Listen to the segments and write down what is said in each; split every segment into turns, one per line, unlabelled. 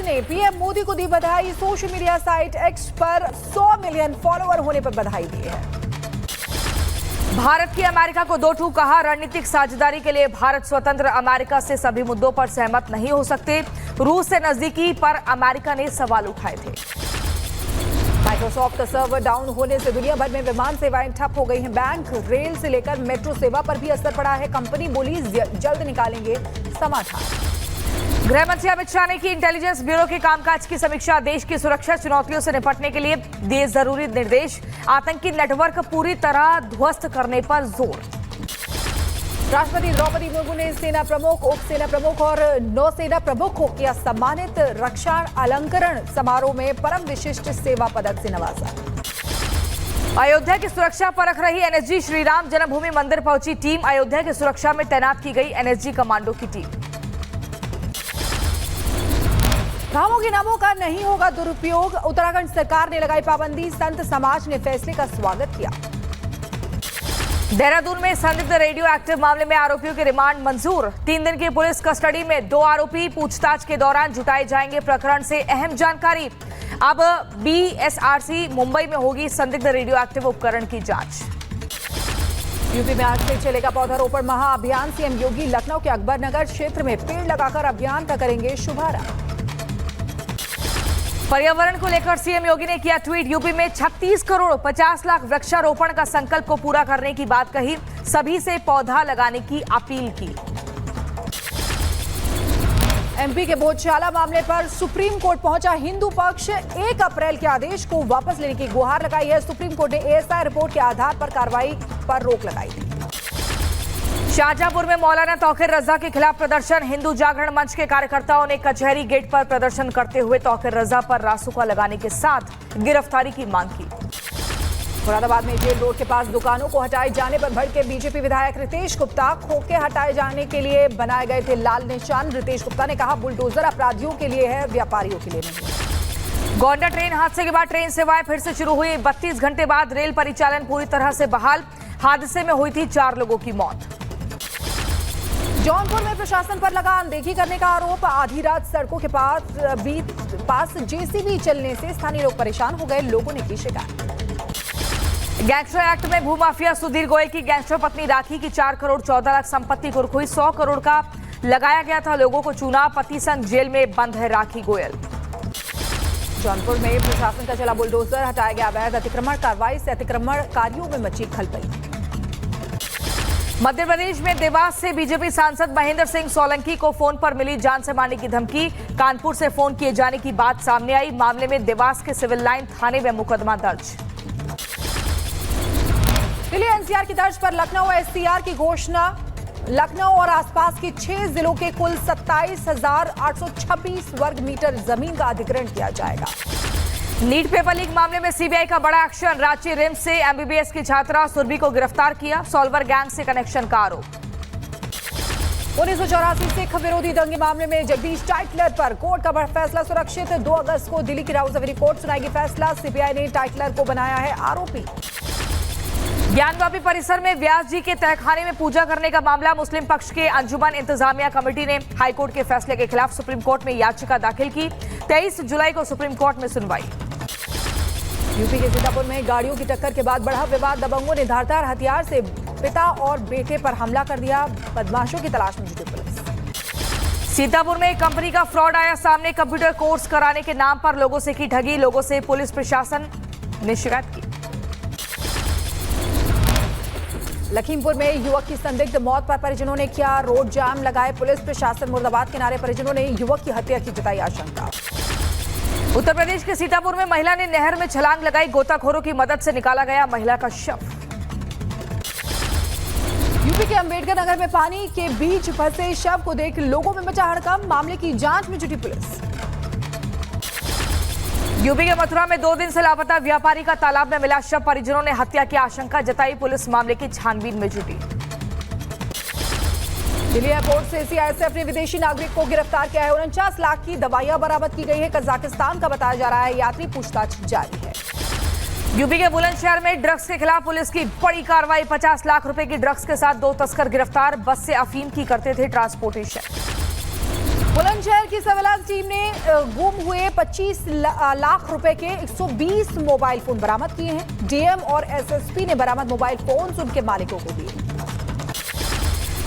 ने पीएम मोदी को दी बधाई। सोशल मीडिया साइट एक्स पर 100 मिलियन फॉलोअर होने पर बधाई दी है।
भारत की अमेरिका को दो टूक कहा, रणनीतिक साझेदारी के लिए भारत स्वतंत्र अमेरिका से सभी मुद्दों पर सहमत नहीं हो सकते। रूस से नजदीकी पर अमेरिका ने सवाल उठाए थे।
माइक्रोसॉफ्ट का सर्वर डाउन होने से दुनिया भर में विमान सेवाएं ठप हो गई हैं। बैंक, रेल से लेकर मेट्रो सेवा पर भी असर पड़ा है। कंपनी बोली जल्द निकालेंगे समाधान।
गृह मंत्री अमित शाह ने की इंटेलिजेंस ब्यूरो के कामकाज की समीक्षा। देश की सुरक्षा चुनौतियों से निपटने के लिए दिए जरूरी निर्देश। आतंकी नेटवर्क पूरी तरह ध्वस्त करने पर जोर।
राष्ट्रपति द्रौपदी मुर्मू ने सेना प्रमुख, उप सेना प्रमुख और नौसेना प्रमुख को किया सम्मानित। रक्षा अलंकरण समारोह में परम विशिष्ट सेवा पदक से नवाजा।
अयोध्या की सुरक्षा परख रही एनएसजी। श्री राम जन्मभूमि मंदिर पहुंची टीम। अयोध्या की सुरक्षा में तैनात की गई एनएसजी कमांडो की टीम।
धामों के नामों का नहीं होगा दुरुपयोग। उत्तराखंड सरकार ने लगाई पाबंदी। संत समाज ने फैसले का स्वागत किया।
देहरादून में संदिग्ध रेडियो एक्टिव मामले में आरोपियों की रिमांड मंजूर। 3 दिन की पुलिस कस्टडी में 2 आरोपी। पूछताछ के दौरान जुटाए जाएंगे प्रकरण से अहम जानकारी। अब बीएसआरसी मुंबई में होगी संदिग्ध रेडियो एक्टिव उपकरण की जांच।
यूपी में आज से चलेगा पौधारोपण महाअभियान। सीएम योगी लखनऊ के अकबर नगर क्षेत्र में पेड़ लगाकर अभियान का करेंगे शुभारंभ।
पर्यावरण को लेकर सीएम योगी ने किया ट्वीट। यूपी में 36 करोड़ 50 लाख वृक्षारोपण का संकल्प को पूरा करने की बात कही। सभी से पौधा लगाने की अपील की।
एमपी के बोधशाला मामले पर सुप्रीम कोर्ट पहुंचा हिंदू पक्ष। 1 अप्रैल के आदेश को वापस लेने की गुहार लगाई है। सुप्रीम कोर्ट ने एएसआई रिपोर्ट के आधार पर कार्रवाई पर रोक लगाई थी।
शाहजहांपुर में मौलाना तौकीर रजा के खिलाफ प्रदर्शन। हिंदू जागरण मंच के कार्यकर्ताओं ने कचहरी गेट पर प्रदर्शन करते हुए तौकीर रजा पर रासुका लगाने के साथ गिरफ्तारी की मांग की।
मुरादाबाद में जेल रोड के पास दुकानों को हटाए जाने पर भड़के बीजेपी विधायक रितेश गुप्ता। खोखे हटाए जाने के लिए बनाए गए थे लाल निशान। रितेश गुप्ता ने कहा, बुलडोजर अपराधियों के लिए है, व्यापारियों के लिए नहीं।
गोंडा ट्रेन हादसे के बाद ट्रेन सेवाएं फिर से शुरू हुई। 32 घंटे बाद रेल परिचालन पूरी तरह से बहाल। हादसे में हुई थी 4 लोगों की मौत।
जौनपुर में प्रशासन पर लगा अनदेखी करने का आरोप। आधी रात सड़कों के पास जेसीबी चलने से स्थानीय लोग परेशान हो गए। लोगों ने की शिकायत।
गैंगस्टर एक्ट में भूमाफिया सुधीर गोयल की गैंगस्टर पत्नी राखी की 4 करोड़ 14 लाख संपत्ति कुर्क हुई। 100 करोड़ का लगाया गया था। लोगों को चुना। पति संग जेल में बंद है राखी गोयल।
जौनपुर में प्रशासन का चला बुलडोजर। हटाया गया अवैध अतिक्रमण। कार्रवाई से अतिक्रमणकारियों में मची खलबली।
मध्य प्रदेश में देवास से बीजेपी सांसद महेंद्र सिंह सोलंकी को फोन पर मिली जान से मारने की धमकी। कानपुर से फोन किए जाने की बात सामने आई। मामले में देवास के सिविल लाइन थाने में मुकदमा दर्ज।
दिल्ली एनसीआर की तर्ज पर लखनऊ एससीआर की घोषणा। लखनऊ और आसपास के 6 जिलों के कुल 27,826 वर्ग मीटर जमीन का अधिग्रहण किया जाएगा।
नीट पेपर लीक मामले में सीबीआई का बड़ा एक्शन। रांची रिम्स से एमबीबीएस की छात्रा सुरभि को गिरफ्तार किया। सॉल्वर गैंग से कनेक्शन का आरोप।
1984 सिख विरोधी दंगे मामले में जगदीश टाइटलर पर कोर्ट का बड़ा फैसला सुरक्षित। 2 अगस्त को दिल्ली की राउज अवेरी कोर्ट सुनाएगी फैसला। सीबीआई ने टाइटलर को बनाया है आरोपी।
ज्ञानवापी परिसर में व्यास जी के तहखाने में पूजा करने का मामला। मुस्लिम पक्ष के अंजुमन इंतजामिया कमेटी ने हाईकोर्ट के फैसले के खिलाफ सुप्रीम कोर्ट में याचिका दाखिल की। 23 जुलाई को सुप्रीम कोर्ट में सुनवाई।
यूपी के सीतापुर में गाड़ियों की टक्कर के बाद बढ़ा विवाद। दबंगों ने धारदार हथियार से पिता और बेटे पर हमला कर दिया। बदमाशों की तलाश में जुटी पुलिस।
सीतापुर में एक कंपनी का फ्रॉड आया सामने। कंप्यूटर कोर्स कराने के नाम पर लोगों से की ठगी। लोगों से पुलिस प्रशासन ने शिकायत की।
लखीमपुर में युवक की संदिग्ध मौत पर परिजनों ने किया रोड जाम लगाए। पुलिस प्रशासन मुर्दाबाद के नारे। परिजनों ने युवक की हत्या की जताई आशंका।
उत्तर प्रदेश के सीतापुर में महिला ने नहर में छलांग लगाई। गोताखोरों की मदद से निकाला गया महिला का शव।
यूपी के अंबेडकर नगर में पानी के बीच फंसे शव को देख लोगों में मचा हड़कंप। मामले की जांच में जुटी पुलिस।
यूपी के मथुरा में 2 दिन से लापता व्यापारी का तालाब में मिला शव। परिजनों ने हत्या की आशंका जताई। पुलिस मामले की छानबीन में जुटी।
दिल्ली एयरपोर्ट से सीआईएसएफ ने विदेशी नागरिक को गिरफ्तार किया है। 49 लाख की दवाइयां बरामद की गई है। कजाकिस्तान का बताया जा रहा है। यात्री पूछताछ जारी है।
यूपी के बुलंदशहर में ड्रग्स के खिलाफ पुलिस की बड़ी कार्रवाई। 50 लाख रुपए की ड्रग्स के साथ 2 तस्कर गिरफ्तार। बस से अफीम की करते थे ट्रांसपोर्टेशन।
बुलंदशहर की सर्विलांस टीम ने गुम हुए 25 लाख रुपए के 120 मोबाइल फोन बरामद किए हैं। डीएम और एसएसपी ने बरामद मोबाइल फोन उनके मालिकों को दिए।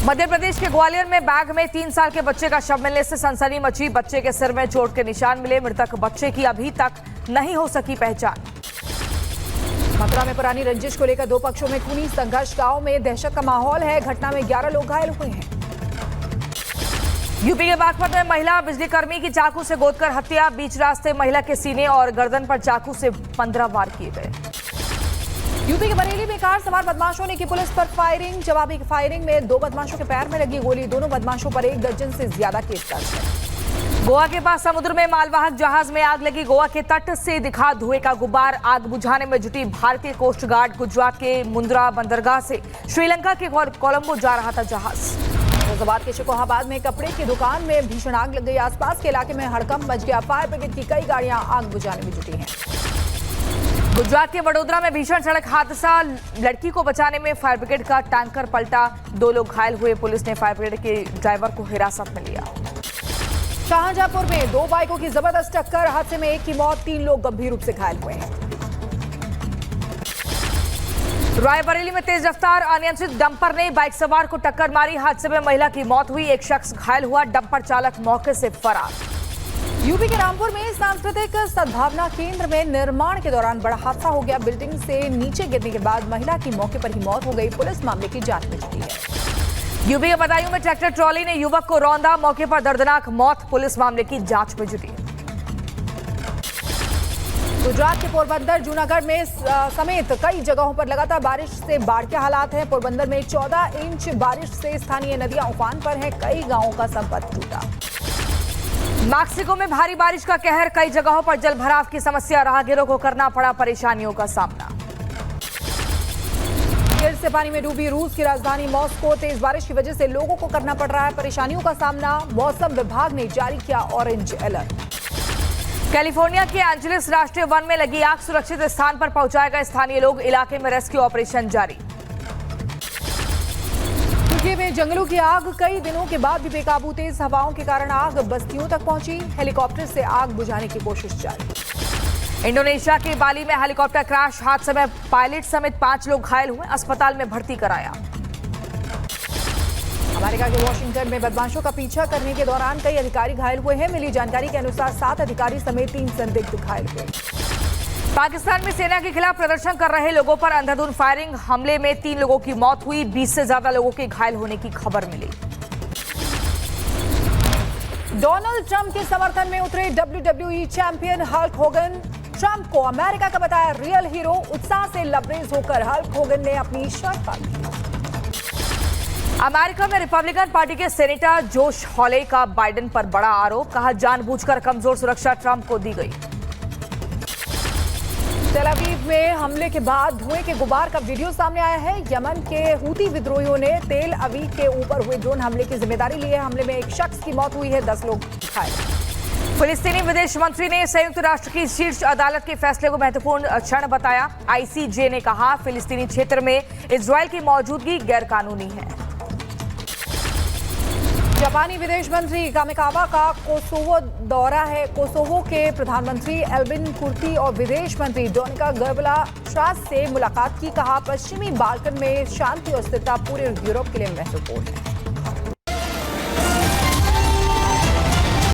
मध्य प्रदेश के ग्वालियर में बैग में 3 साल के बच्चे का शव मिलने से सनसनी मची। बच्चे के सिर में चोट के निशान मिले। मृतक बच्चे की अभी तक नहीं हो सकी पहचान।
मथुरा में पुरानी रंजिश को लेकर दो पक्षों में खूनी संघर्ष। गांव में दहशत का माहौल है। घटना में 11 लोग घायल हुए हैं।
यूपी के बागपत में महिला बिजली कर्मी की चाकू से गोदकर हत्या। बीच रास्ते महिला के सीने और गर्दन पर चाकू से 15 वार किए गए।
यूपी के बरेली में कार सवार बदमाशों ने की पुलिस पर फायरिंग। जवाबी फायरिंग में 2 बदमाशों के पैर में लगी गोली। दोनों बदमाशों पर 1 दर्जन से ज्यादा केस दर्ज है।
गोवा के पास समुद्र में मालवाहक जहाज में आग लगी। गोवा के तट से दिखा धुएं का गुब्बार। आग बुझाने में जुटी भारतीय कोस्ट गार्ड। गुजरात के मुंद्रा बंदरगाह से श्रीलंका के कोलंबो जा रहा था जहाज।
फैजाबाद के शिकोहाबाद में कपड़े की दुकान में भीषण आग लग गई। आसपास के इलाके में हड़कंप मच गया। फायर ब्रिगेड की कई गाड़ियां आग बुझाने में जुटी हैं।
गुजरात के वडोदरा में भीषण सड़क हादसा। लड़की को बचाने में फायर ब्रिगेड का टैंकर पलटा। 2 लोग घायल हुए। पुलिस ने फायर ब्रिगेड के ड्राइवर को हिरासत में लिया।
शाहजहांपुर में 2 बाइकों की जबरदस्त टक्कर। हादसे में 1 की मौत, 3 लोग गंभीर रूप से घायल हुए हैं।
रायबरेली में तेज रफ्तार अनियंत्रित डंपर ने बाइक सवार को टक्कर मारी। हादसे में महिला की मौत हुई। 1 शख्स घायल हुआ। डंपर चालक मौके से फरार।
यूपी के रामपुर में सांस्कृतिक सद्भावना केंद्र में निर्माण के दौरान बड़ा हादसा हो गया। बिल्डिंग से नीचे गिरने के बाद महिला की मौके पर ही मौत हो गई। पुलिस मामले की जांच में जुटी है।
यूपी के बदायूं में ट्रैक्टर ट्रॉली ने युवक को रौंदा। मौके पर दर्दनाक मौत। पुलिस मामले की जांच में जुटी।
गुजरात के पोरबंदर, जूनागढ़ में समेत कई जगहों पर लगातार बारिश से बाढ़ के हालात हैं। पोरबंदर में 14 इंच बारिश से स्थानीय नदियां उफान पर हैं। कई गांवों का संपर्क टूटा।
मैक्सिको में भारी बारिश का कहर। कई जगहों पर जलभराव की समस्या। राहगीरों को करना पड़ा परेशानियों का सामना।
गिर से पानी में डूबी रूस की राजधानी मॉस्को। तेज बारिश की वजह से लोगों को करना पड़ रहा है परेशानियों का सामना। मौसम विभाग ने जारी किया ऑरेंज अलर्ट।
कैलिफोर्निया के एंजेलिस राष्ट्रीय वन में लगी आग। सुरक्षित स्थान पर पहुंचाए गए स्थानीय लोग। इलाके में रेस्क्यू ऑपरेशन जारी।
तुर्की में जंगलों की आग कई दिनों के बाद भी बेकाबू। तेज हवाओं के कारण आग बस्तियों तक पहुंची। हेलीकॉप्टर से आग बुझाने की कोशिश जारी।
इंडोनेशिया के बाली में हेलीकॉप्टर क्रैश। हादसे में पायलट समेत 5 लोग घायल हुए। अस्पताल में भर्ती कराया।
अमेरिका के वॉशिंगटन में बदमाशों का पीछा करने के दौरान कई अधिकारी घायल हुए हैं। मिली जानकारी के अनुसार 7 अधिकारी समेत 3 संदिग्ध घायल हुए।
पाकिस्तान में सेना के खिलाफ प्रदर्शन कर रहे लोगों पर अंधाधुंध फायरिंग। हमले में 3 लोगों की मौत हुई। 20 से ज्यादा लोगों के घायल होने की खबर मिली।
डोनाल्ड ट्रंप के समर्थन में उतरे WWE champion Hulk Hogan. Trump को अमेरिका का बताया रियल हीरो। उत्साह से लबरेज होकर हल्क होगन ने अपनी शर्ट बांधी।
अमेरिका में रिपब्लिकन पार्टी के सेनेटर जोश हॉले का बाइडेन पर बड़ा आरोप। कहा जानबूझकर कमजोर सुरक्षा ट्रंप को दी गई।
तेल अवीव में हमले के बाद धुएं के गुबार का वीडियो सामने आया है। यमन के हूती विद्रोहियों ने तेल अवीव के ऊपर हुए ड्रोन हमले की जिम्मेदारी ली है। हमले में 1 शख्स की मौत हुई है। 10 लोग घायल।
फिलिस्तीनी विदेश मंत्री ने संयुक्त राष्ट्र की शीर्ष अदालत के फैसले को महत्वपूर्ण क्षण बताया। आईसीजे ने कहा फिलिस्तीनी क्षेत्र में इजरायल की मौजूदगी गैरकानूनी है।
जापानी विदेश मंत्री कामिकावा का कोसोवो दौरा है। कोसोवो के प्रधानमंत्री एल्बिन कुर्ती और विदेश मंत्री डोनिका गर्बला श्रास से मुलाकात की। कहा पश्चिमी बाल्कन में शांति और स्थिरता पूरे यूरोप के लिए महत्वपूर्ण है।